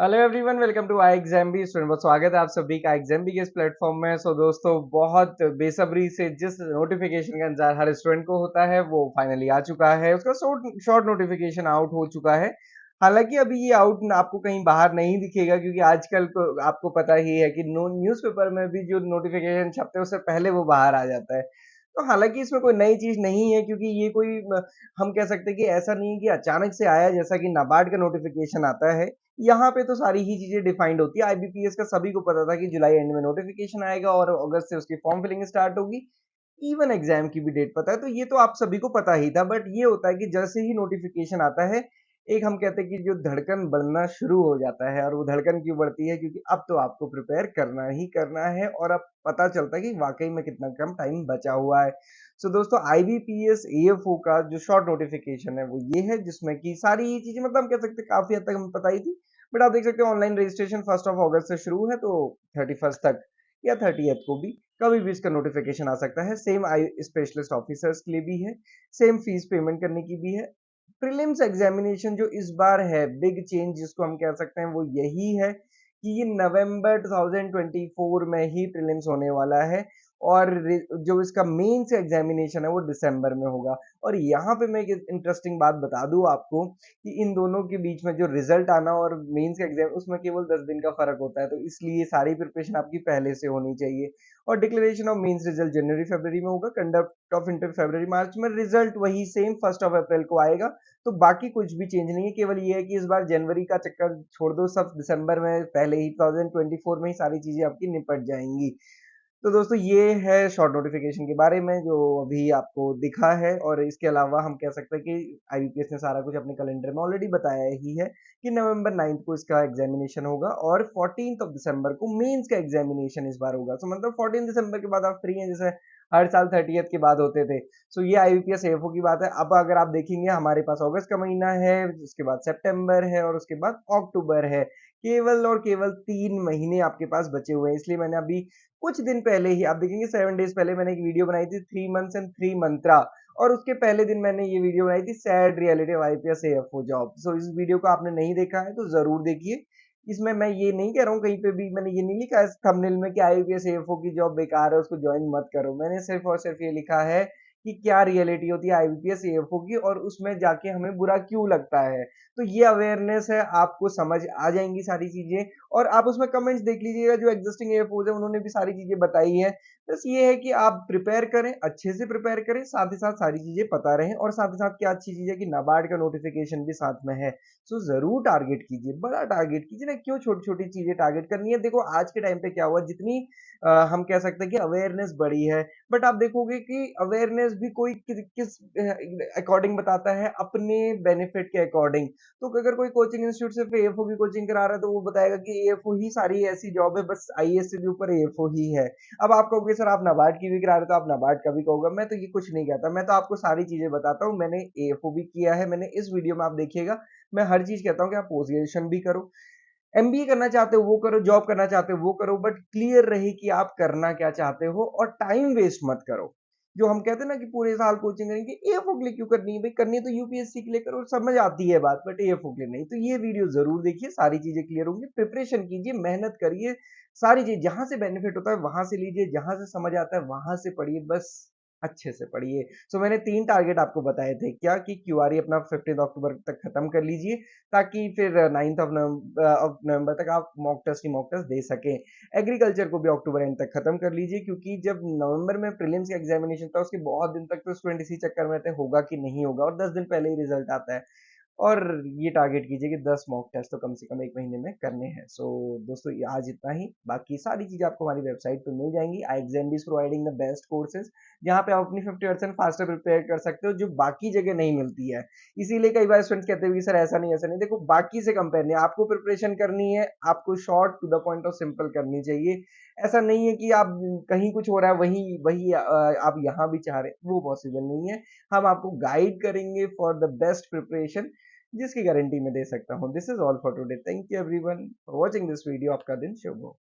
Hello everyone, welcome to I exam B student. बहुत स्वागत है आप सभी का एग्जाम बी के इस प्लेटफॉर्म में। दोस्तों, बहुत बेसब्री से जिस नोटिफिकेशन का इंतजार हर स्टूडेंट को होता है वो फाइनली आ चुका है। उसका शॉर्ट नोटिफिकेशन आउट हो चुका है। हालांकि अभी ये आउट आपको कहीं बाहर नहीं दिखेगा, क्योंकि आजकल को आपको पता ही है कि न्यूज़पेपर में भी जो नोटिफिकेशन छपते हैं उससे पहले वो बाहर आ जाता है। तो हालांकि इसमें कोई नई चीज नहीं है, क्योंकि ये कोई हम कह सकते हैं कि ऐसा नहीं है कि अचानक से आया, जैसा कि नाबार्ड का नोटिफिकेशन आता है। यहाँ पे तो सारी ही चीजें डिफाइंड होती है। आईबीपीएस का सभी को पता था कि जुलाई एंड में नोटिफिकेशन आएगा और अगस्त से उसकी फॉर्म फिलिंग स्टार्ट होगी। इवन एग्जाम की भी डेट पता है, तो ये तो आप सभी को पता ही था। बट ये होता है कि जैसे ही नोटिफिकेशन आता है, एक हम कहते हैं कि जो धड़कन बढ़ना शुरू हो जाता है। और वो धड़कन क्यों बढ़ती है? क्योंकि अब तो आपको प्रिपेयर करना ही करना है और अब पता चलता है कि वाकई में कितना कम टाइम बचा हुआ है। दोस्तों, आईबीपीएस एएफओ का जो शॉर्ट नोटिफिकेशन है वो ये है, जिसमें कि सारी ये चीजें मतलब हम कह सकते हैं काफी हद तक हमें पता ही थी। बट आप देख सकते हो ऑनलाइन रजिस्ट्रेशन 1 अगस्त से शुरू है, तो 31 तक या 30 को भी कभी भी इसका नोटिफिकेशन आ सकता है। सेम आई स्पेशलिस्ट ऑफिसर्स के लिए भी है, सेम फीस पेमेंट करने की भी है। प्रीलिम्स एग्जामिनेशन जो इस बार है, बिग चेंज जिसको हम कह सकते हैं, वो यही है कि ये नवंबर 2024 में ही प्रीलिम्स होने वाला है। और जो इसका मेंस एग्जामिनेशन है वो दिसंबर में होगा। और यहाँ पे मैं एक इंटरेस्टिंग बात बता दूं आपको कि इन दोनों के बीच में जो रिजल्ट आना और मेंस का एग्जाम, उसमें केवल 10 दिन का फर्क होता है। तो इसलिए सारी प्रिपरेशन आपकी पहले से होनी चाहिए। और डिक्लेरेशन ऑफ मेंस रिजल्ट जनवरी फरवरी में होगा, कंडक्ट ऑफ इंटर फरवरी मार्च में, रिजल्ट वही सेम 1 अप्रैल को आएगा। तो बाकी कुछ भी चेंज नहीं है, केवल ये है कि इस बार जनवरी का चक्कर छोड़ दो, सब दिसंबर में पहले ही 2024 में ही सारी चीजें आपकी निपट जाएंगी। तो दोस्तों, ये है शॉर्ट नोटिफिकेशन के बारे में जो अभी आपको दिखा है। और इसके अलावा हम कह सकते हैं कि आईबीपीएस ने सारा कुछ अपने कैलेंडर में ऑलरेडी बताया ही है कि नवंबर 9 को इसका एग्जामिनेशन होगा और 14 दिसंबर को मेंस का एग्जामिनेशन इस बार होगा। मतलब 14 दिसंबर के बाद आप फ्री हैं, जैसे हर साल 30 के बाद होते थे। ये आईबीपीएस एएफओ की बात है। अब अगर आप देखेंगे, हमारे पास अगस्त का महीना है, उसके बाद सितंबर है और उसके बाद अक्टूबर है। केवल और केवल 3 महीने आपके पास बचे हुए हैं। इसलिए मैंने अभी कुछ दिन पहले ही, आप देखेंगे 7 डेज पहले, मैंने एक वीडियो बनाई थी 3 मंथ्स एंड 3 मंत्रा। और उसके पहले दिन मैंने ये वीडियो बनाई थी sad reality of IPS AFO job. इस वीडियो को आपने नहीं देखा है तो जरूर देखिए। इसमें मैं ये नहीं कह रहा हूँ, कहीं पे भी मैंने ये नहीं लिखा है थंबनेल में कि आईपीएस एएफओ की जॉब बेकार है, उसको ज्वाइन मत करो। मैंने सिर्फ और सिर्फ ये लिखा है कि क्या रियलिटी होती है आईबीपीएस एएफओ की और उसमें जाके हमें बुरा क्यों लगता है। तो ये अवेयरनेस है, आपको समझ आ जाएंगी सारी चीजें। और आप उसमें कमेंट्स देख लीजिएगा, जो एग्जिस्टिंग एयरफोर्स है उन्होंने भी सारी चीजें बताई है। बस ये है कि आप प्रिपेयर करें, अच्छे से प्रिपेयर करें, साथ ही साथ सारी चीजें पता रहें। और साथ ही साथ क्या अच्छी चीज है कि नाबार्ड का नोटिफिकेशन भी साथ में है। जरूर टारगेट कीजिए, बड़ा टारगेट कीजिए ना। क्यों छोटी छोटी चीजें टारगेट करनी है? देखो आज के टाइम पे क्या हुआ, जितनी हम कह सकते हैं कि अवेयरनेस बढ़ी है, बट आप देखोगे कि अवेयरनेस भी कोई किस अकॉर्डिंग बताता है, अपने बेनिफिट के अकॉर्डिंग। तो अगर कोई कोचिंग इंस्टीट्यूट सिर्फ एएफओ की कोचिंग करा रहा है तो वो बताएगा कि एएफओ ही सारी ऐसी जॉब है, बस आईएएस से भी ऊपर एएफओ ही है। अब आप कहोगे सर आप नाबार्ड की भी करा रहे हो, तो आप नाबार्ड का भी कहोगे। मैं तो ये कुछ नहीं कहता, मैं तो आपको सारी चीजें बताता हूँ। मैंने एएफओ भी किया है, मैंने इस वीडियो में आप देखिएगा मैं हर चीज कहता हूँ कि आप पोस्ट ग्रेजुएशन भी करो, एमबीए करना चाहते हो वो करो, जॉब करना चाहते हो वो करो, बट क्लियर रहे कि आप करना क्या चाहते हो और टाइम वेस्ट मत करो। जो हम कहते हैं ना कि पूरे साल कोचिंग करेंगे, एएफओ के लिए क्यों करनी है भाई? करनी है तो यूपीएससी के लिए करो, समझ आती है बात, बट एएफओ के लिए नहीं। तो ये वीडियो जरूर देखिए, सारी चीजें क्लियर होंगी। प्रिपरेशन कीजिए, मेहनत करिए, सारी चीज जहां से बेनिफिट होता है वहां से लीजिए, जहां से समझ आता है वहां से पढ़िए, बस अच्छे से पढ़िए। मैंने 3 टारगेट आपको बताए थे, क्या कि क्यूआरई अपना 15 अक्टूबर तक खत्म कर लीजिए, ताकि फिर 9 नवंबर तक आप मॉक टेस्ट दे सकें। एग्रीकल्चर को भी अक्टूबर एंड तक खत्म कर लीजिए, क्योंकि जब नवंबर में प्रीलिम्स का एग्जामिनेशन था उसके बहुत दिन तक तो स्टूडेंट इसी चक्कर में थे, होगा कि नहीं होगा, और 10 दिन पहले ही रिजल्ट आता है। और ये टारगेट कीजिए कि 10 मॉक टेस्ट तो कम से कम एक महीने में करने हैं। दोस्तों, ये आज इतना ही। बाकी सारी चीजें आपको हमारी वेबसाइट पे मिल जाएंगी। आई exam is providing the best courses, जहाँ पे आप अपनी 50% फास्टर प्रिपेयर कर सकते हो, जो बाकी जगह नहीं मिलती है। इसीलिए कई बार स्टूडेंट्स कहते हैं कि सर ऐसा नहीं ऐसा नहीं। देखो, बाकी से कंपेयर नहीं, आपको प्रिपरेशन करनी है, आपको शॉर्ट टू द पॉइंट और सिंपल करनी चाहिए। ऐसा नहीं है कि आप कहीं कुछ हो रहा है वही वही आप यहाँ भी चाह रहे हैं, वो पॉसिबल नहीं है। हम आपको गाइड करेंगे फॉर द बेस्ट प्रिपरेशन, जिसकी गारंटी मैं दे सकता हूँ। This is all for today. Thank you everyone for watching this video. आपका दिन शुभ हो।